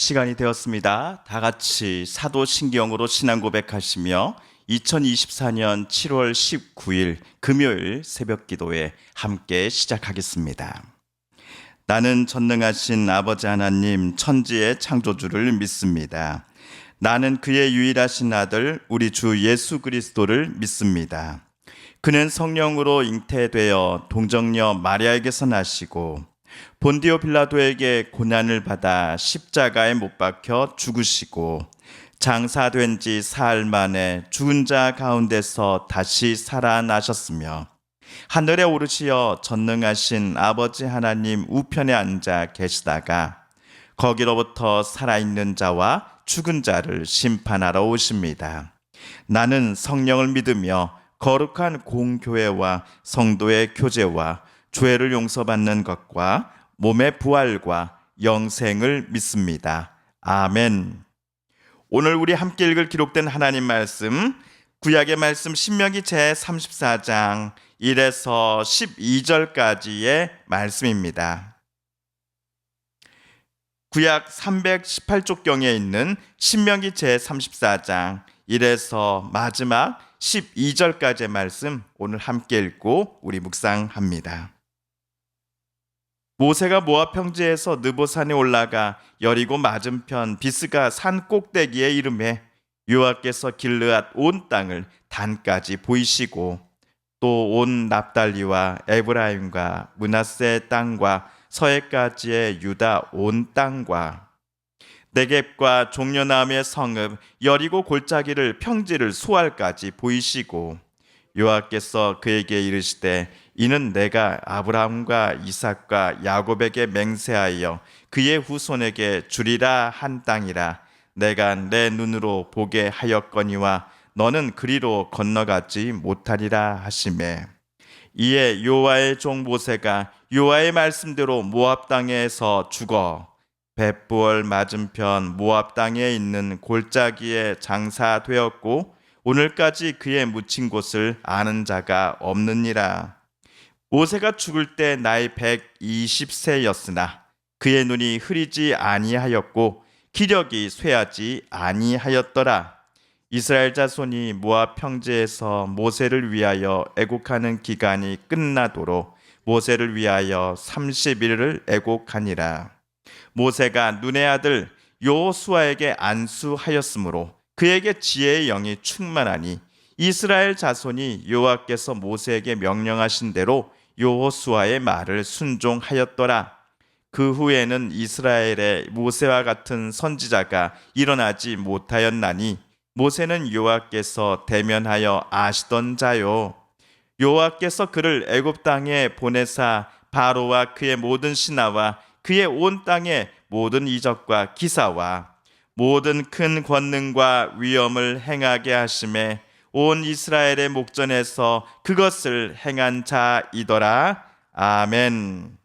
시간이 되었습니다. 다 같이 사도신경으로 신앙 고백하시며 2024년 7월 19일 금요일 새벽 기도에 함께 시작하겠습니다. 나는 전능하신 아버지 하나님 천지의 창조주를 믿습니다. 나는 그의 유일하신 아들 우리 주 예수 그리스도를 믿습니다. 그는 성령으로 잉태되어 동정녀 마리아에게서 나시고 본디오 빌라도에게 고난을 받아 십자가에 못 박혀 죽으시고 장사된 지 사흘 만에 죽은 자 가운데서 다시 살아나셨으며 하늘에 오르시어 전능하신 아버지 하나님 우편에 앉아 계시다가 거기로부터 살아있는 자와 죽은 자를 심판하러 오십니다. 나는 성령을 믿으며 거룩한 공교회와 성도의 교제와 죄를 용서받는 것과 몸의 부활과 영생을 믿습니다. 아멘. 오늘 우리 함께 읽을 기록된 하나님 말씀, 구약의 말씀 신명기 제34장 1에서 12절까지의 말씀입니다. 구약 318쪽경에 있는 신명기 제34장 1에서 마지막 12절까지의 말씀 오늘 함께 읽고 우리 묵상합니다. 모세가 모압 평지에서 느보산에 올라가 여리고 맞은편 비스가 산 꼭대기에 이르매 여호와께서 길르앗 온 땅을 단까지 보이시고 또 온 납달리와 에브라임과 므낫세 땅과 서해까지의 유다 온 땅과 네겝과 종려나무의 성읍 여리고 골짜기를 평지를 소알까지 보이시고 여호와께서 그에게 이르시되 이는 내가 아브라함과 이삭과 야곱에게 맹세하여 그의 후손에게 주리라 한 땅이라. 내가 내 눈으로 보게 하였거니와 너는 그리로 건너가지 못하리라 하시매 이에 여호와의 종 모세가 여호와의 말씀대로 모압 땅에서 죽어 벳부얼 맞은편 모압 땅에 있는 골짜기에 장사되었고 오늘까지 그의 묻힌 곳을 아는 자가 없느니라. 모세가 죽을 때 나이 120세였으나 그의 눈이 흐리지 아니하였고 기력이 쇠하지 아니하였더라. 이스라엘 자손이 모압 평지에서 모세를 위하여 애곡하는 기간이 끝나도록 모세를 위하여 30일을 애곡하니라. 모세가 눈의 아들 여호수아에게 안수하였으므로 그에게 지혜의 영이 충만하니 이스라엘 자손이 여호와께서 모세에게 명령하신 대로 여호수아의 말을 순종하였더라. 그 후에는 이스라엘에 모세와 같은 선지자가 일어나지 못하였나니 모세는 여호와께서 대면하여 아시던 자요. 여호와께서 그를 애굽 땅에 보내사 바로와 그의 모든 신하와 그의 온 땅의 모든 이적과 기사와 모든 큰 권능과 위엄을 행하게 하심에 온 이스라엘의 목전에서 그것을 행한 자이더라. 아멘.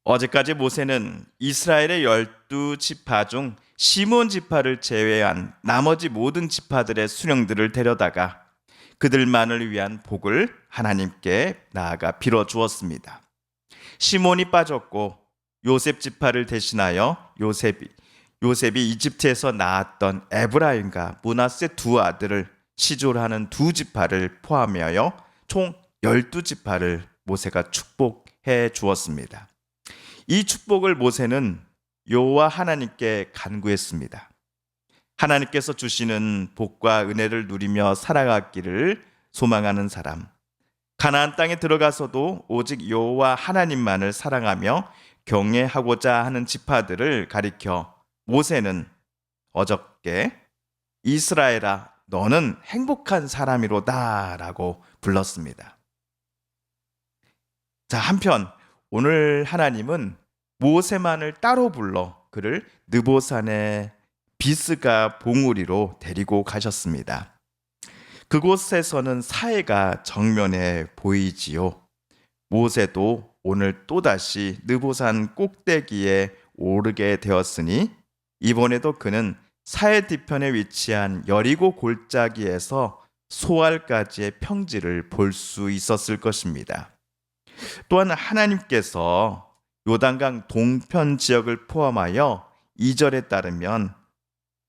어제까지 모세는 이스라엘의 12지파 중 시몬 지파를 제외한 나머지 모든 지파들의 수령들을 데려다가 그들만을 위한 복을 하나님께 나아가 빌어주었습니다. 시몬이 빠졌고 요셉 지파를 대신하여 요셉이 이집트에서 낳았던 에브라임과 므낫세 두 아들을 시졸하는 두 지파를 포함하여 총 12지파를 모세가 축복해 주었습니다. 이 축복을 모세는 여호와 하나님께 간구했습니다. 하나님께서 주시는 복과 은혜를 누리며 살아가기를 소망하는 사람, 가나안 땅에 들어가서도 오직 여호와 하나님만을 사랑하며 경외하고자 하는 지파들을 가리켜 모세는 어저께 이스라엘아 너는 행복한 사람이로다 라고 불렀습니다. 자, 한편 오늘 하나님은 모세만을 따로 불러 그를 느보산의 비스가 봉우리로 데리고 가셨습니다. 그곳에서는 사해가 정면에 보이지요. 모세도 오늘 또다시 느보산 꼭대기에 오르게 되었으니 이번에도 그는 사해 뒤편에 위치한 여리고 골짜기에서 소알까지의 평지를 볼 수 있었을 것입니다. 또한 하나님께서 요단강 동편 지역을 포함하여 2절에 따르면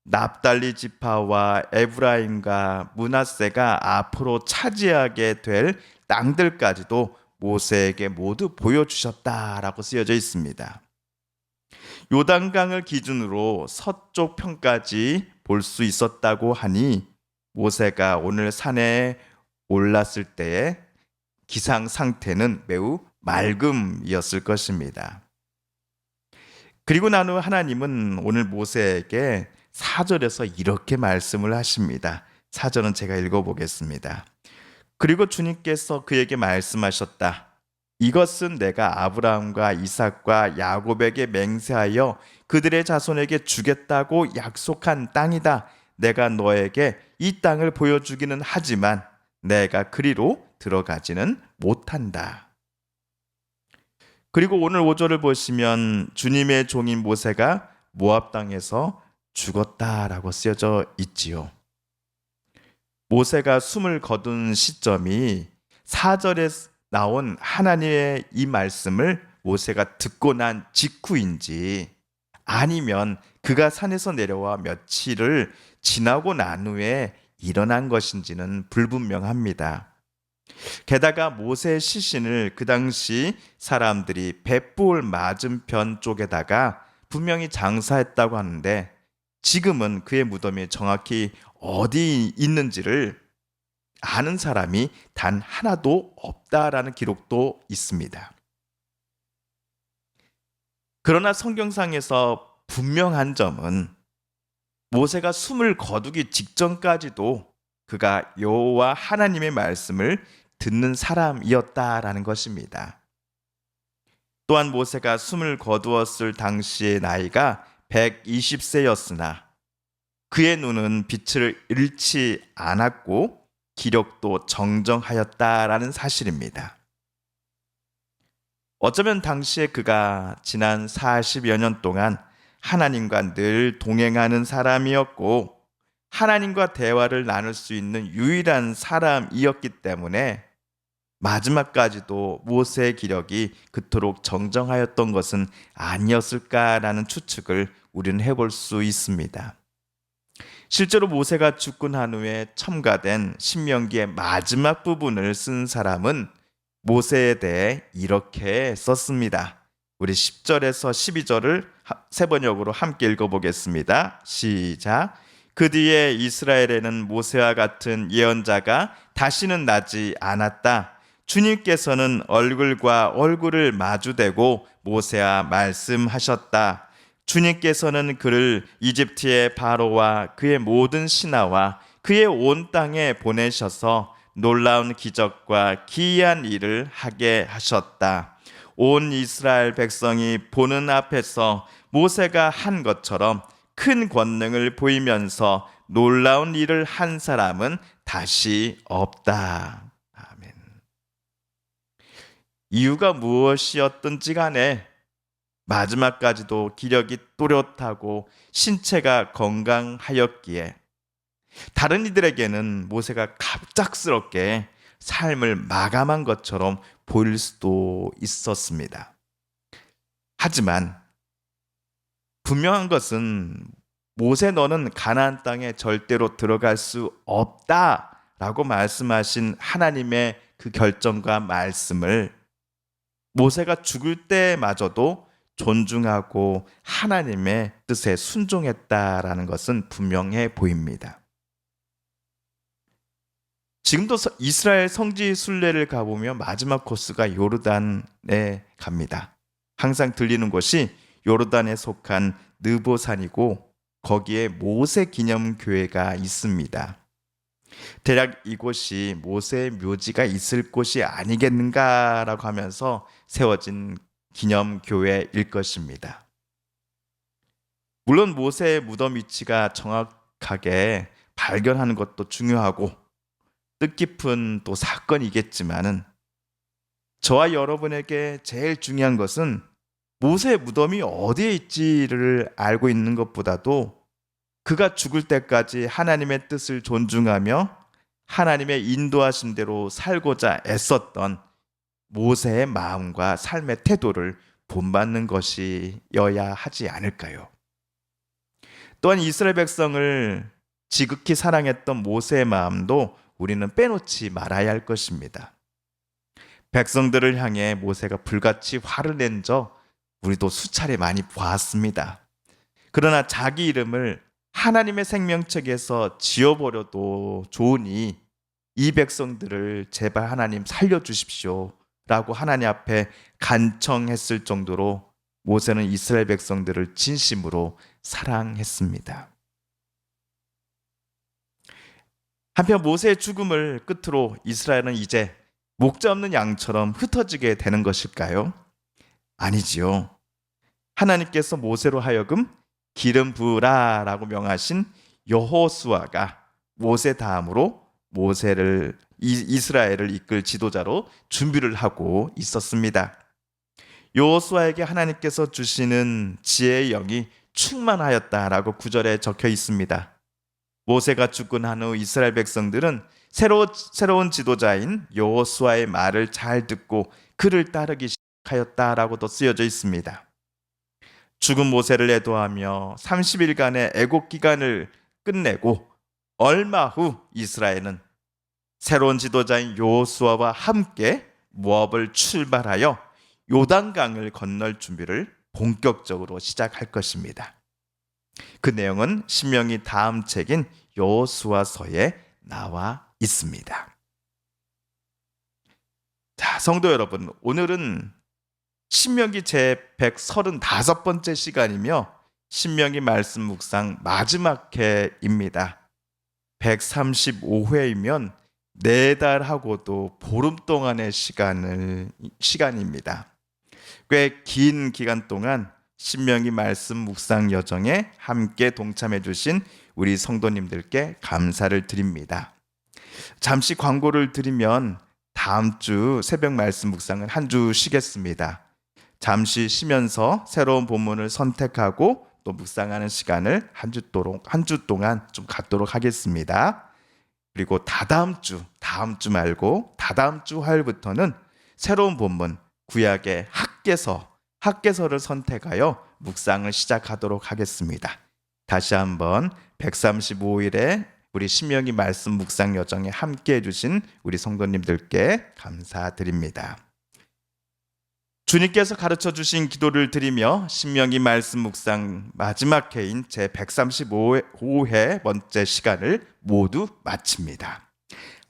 납달리 지파와 에브라임과 므낫세가 앞으로 차지하게 될 땅들까지도 모세에게 모두 보여주셨다라고 쓰여져 있습니다. 요단강을 기준으로 서쪽 편까지 볼 수 있었다고 하니 모세가 오늘 산에 올랐을 때의 기상 상태는 매우 맑음이었을 것입니다. 그리고 난 후 하나님은 오늘 모세에게 4절에서 이렇게 말씀을 하십니다. 4절은 제가 읽어보겠습니다. 그리고 주님께서 그에게 말씀하셨다. 이것은 내가 아브라함과 이삭과 야곱에게 맹세하여 그들의 자손에게 주겠다고 약속한 땅이다. 내가 너에게 이 땅을 보여주기는 하지만 내가 그리로 들어가지는 못한다. 그리고 오늘 5절을 보시면 주님의 종인 모세가 모압 땅에서 죽었다라고 쓰여져 있지요. 모세가 숨을 거둔 시점이 4절에 나온 하나님의 이 말씀을 모세가 듣고 난 직후인지 아니면 그가 산에서 내려와 며칠을 지나고 난 후에 일어난 것인지는 불분명합니다. 게다가 모세의 시신을 그 당시 사람들이 벳볼 맞은편 쪽에다가 분명히 장사했다고 하는데 지금은 그의 무덤이 정확히 어디 있는지를 아는 사람이 단 하나도 없다라는 기록도 있습니다. 그러나 성경상에서 분명한 점은 모세가 숨을 거두기 직전까지도 그가 여호와 하나님의 말씀을 듣는 사람이었다라는 것입니다. 또한 모세가 숨을 거두었을 당시의 나이가 120세였으나 그의 눈은 빛을 잃지 않았고 기력도 정정하였다라는 사실입니다. 어쩌면 당시에 그가 지난 40여 년 동안 하나님과 늘 동행하는 사람이었고 하나님과 대화를 나눌 수 있는 유일한 사람이었기 때문에 마지막까지도 모세의 기력이 그토록 정정하였던 것은 아니었을까라는 추측을 우리는 해볼 수 있습니다. 실제로 모세가 죽고 난 후에 첨가된 신명기의 마지막 부분을 쓴 사람은 모세에 대해 이렇게 썼습니다. 우리 10절에서 12절을 세 번역으로 함께 읽어보겠습니다. 시작. 그 뒤에 이스라엘에는 모세와 같은 예언자가 다시는 나지 않았다. 주님께서는 얼굴과 얼굴을 마주대고 모세와 말씀하셨다. 주님께서는 그를 이집트의 바로와 그의 모든 신하와 그의 온 땅에 보내셔서 놀라운 기적과 기이한 일을 하게 하셨다. 온 이스라엘 백성이 보는 앞에서 모세가 한 것처럼 큰 권능을 보이면서 놀라운 일을 한 사람은 다시 없다. 아멘. 이유가 무엇이었든지 간에 마지막까지도 기력이 또렷하고 신체가 건강하였기에 다른 이들에게는 모세가 갑작스럽게 삶을 마감한 것처럼 보일 수도 있었습니다. 하지만 분명한 것은 모세 너는 가나안 땅에 절대로 들어갈 수 없다라고 말씀하신 하나님의 그 결정과 말씀을 모세가 죽을 때마저도 존중하고 하나님의 뜻에 순종했다라는 것은 분명해 보입니다. 지금도 이스라엘 성지 순례를 가보면 마지막 코스가 요르단에 갑니다. 항상 들리는 곳이 요르단에 속한 느보산이고 거기에 모세 기념교회가 있습니다. 대략 이곳이 모세의 묘지가 있을 곳이 아니겠는가라고 하면서 세워진 기념교회일 것입니다. 물론 모세의 무덤 위치가 정확하게 발견하는 것도 중요하고 뜻깊은 또 사건이겠지만은 저와 여러분에게 제일 중요한 것은 모세의 무덤이 어디에 있지를 알고 있는 것보다도 그가 죽을 때까지 하나님의 뜻을 존중하며 하나님의 인도하신 대로 살고자 애썼던 모세의 마음과 삶의 태도를 본받는 것이어야 하지 않을까요? 또한 이스라엘 백성을 지극히 사랑했던 모세의 마음도 우리는 빼놓지 말아야 할 것입니다. 백성들을 향해 모세가 불같이 화를 낸 적 우리도 수차례 많이 보았습니다. 그러나 자기 이름을 하나님의 생명책에서 지워버려도 좋으니 이 백성들을 제발 하나님 살려주십시오 라고 하나님 앞에 간청했을 정도로 모세는 이스라엘 백성들을 진심으로 사랑했습니다. 한편 모세의 죽음을 끝으로 이스라엘은 이제 목자 없는 양처럼 흩어지게 되는 것일까요? 아니지요. 하나님께서 모세로 하여금 기름 부으라 라고 명하신 여호수아가 모세 다음으로 이스라엘을 이끌 지도자로 준비를 하고 있었습니다. 여호수아에게 하나님께서 주시는 지혜의 영이 충만하였다라고 9절에 적혀 있습니다. 모세가 죽고 난 후 이스라엘 백성들은 새로운 지도자인 여호수아의 말을 잘 듣고 그를 따르기 시작하였다라고도 쓰여져 있습니다. 죽은 모세를 애도하며 30일간의 애곡 기간을 끝내고 얼마 후 이스라엘은 새로운 지도자인 여호수아와 함께 모압을 출발하여 요단강을 건널 준비를 본격적으로 시작할 것입니다. 그 내용은 신명기 다음 책인 여호수아서에 나와 있습니다. 자, 성도 여러분, 오늘은 신명기 제 135번째 시간이며 신명기 말씀 묵상 마지막 회입니다. 135회이면 4달하고도 보름 동안의 시간입니다. 꽤 긴 기간 동안 신명기 말씀 묵상 여정에 함께 동참해 주신 우리 성도님들께 감사를 드립니다. 잠시 광고를 드리면 다음 주 새벽 말씀 묵상은 한 주 쉬겠습니다. 잠시 쉬면서 새로운 본문을 선택하고 또 묵상하는 시간을 한 주 동안 좀 갖도록 하겠습니다. 그리고 다음 주 말고 다다음 주 화요일부터는 새로운 본문 구약의 학개서를 선택하여 묵상을 시작하도록 하겠습니다. 다시 한번 135일에 우리 신명기 말씀 묵상 여정에 함께 해주신 우리 성도님들께 감사드립니다. 주님께서 가르쳐 주신 기도를 드리며 신명기 말씀 묵상 마지막 회인 제 135회 번째 시간을 모두 마칩니다.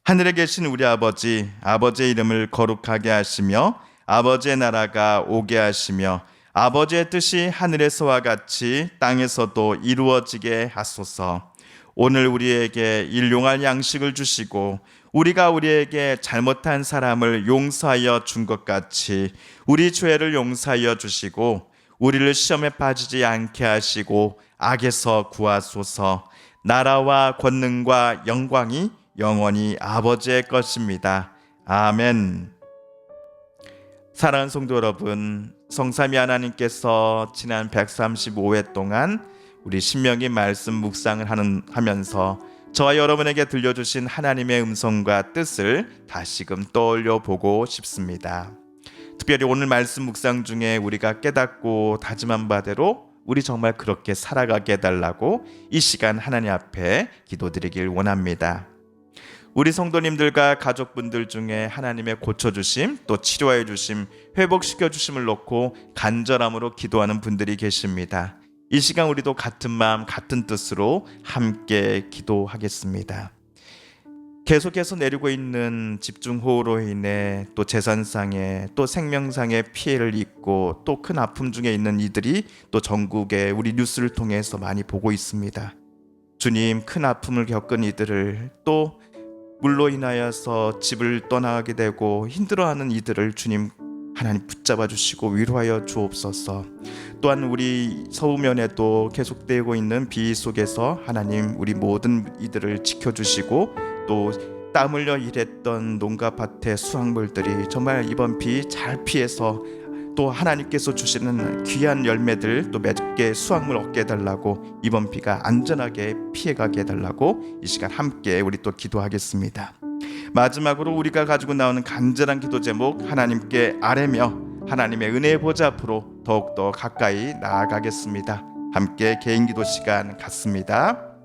하늘에 계신 우리 아버지, 아버지의 이름을 거룩하게 하시며 아버지의 나라가 오게 하시며 아버지의 뜻이 하늘에서와 같이 땅에서도 이루어지게 하소서. 오늘 우리에게 일용할 양식을 주시고 우리가 우리에게 잘못한 사람을 용서하여 준 것 같이 우리 죄를 용서하여 주시고 우리를 시험에 빠지지 않게 하시고 악에서 구하소서. 나라와 권능과 영광이 영원히 아버지의 것입니다. 아멘. 사랑하는 성도 여러분, 성삼위 하나님께서 지난 135회 동안 우리 신명기 말씀 묵상을 하면서 저와 여러분에게 들려주신 하나님의 음성과 뜻을 다시금 떠올려 보고 싶습니다. 특별히 오늘 말씀 묵상 중에 우리가 깨닫고 다짐한 바대로 우리 정말 그렇게 살아가게 해달라고 이 시간 하나님 앞에 기도드리길 원합니다. 우리 성도님들과 가족분들 중에 하나님의 고쳐주심, 또 치료해 주심, 회복시켜 주심을 놓고 간절함으로 기도하는 분들이 계십니다. 이 시간 우리도 같은 마음 같은 뜻으로 함께 기도하겠습니다. 계속해서 내리고 있는 집중호우로 인해 또 재산상의 또 생명상의 피해를 입고 또 큰 아픔 중에 있는 이들이 또 전국에 우리 뉴스를 통해서 많이 보고 있습니다. 주님, 큰 아픔을 겪은 이들을 또 물로 인하여서 집을 떠나게 되고 힘들어하는 이들을 주님 하나님 붙잡아 주시고 위로하여 주옵소서. 또한 우리 서우면에도 계속되고 있는 비 속에서 하나님 우리 모든 이들을 지켜주시고 또 땀 흘려 일했던 농가 밭의 수확물들이 정말 이번 비 잘 피해서 또 하나님께서 주시는 귀한 열매들 또 맺게 수확물 얻게 해달라고, 이번 비가 안전하게 피해가게 해달라고 이 시간 함께 우리 또 기도하겠습니다. 마지막으로 우리가 가지고 나오는 간절한 기도 제목 하나님께 아뢰며 하나님의 은혜의 보좌 앞으로 더욱더 가까이 나아가겠습니다. 함께 개인 기도 시간 갖습니다.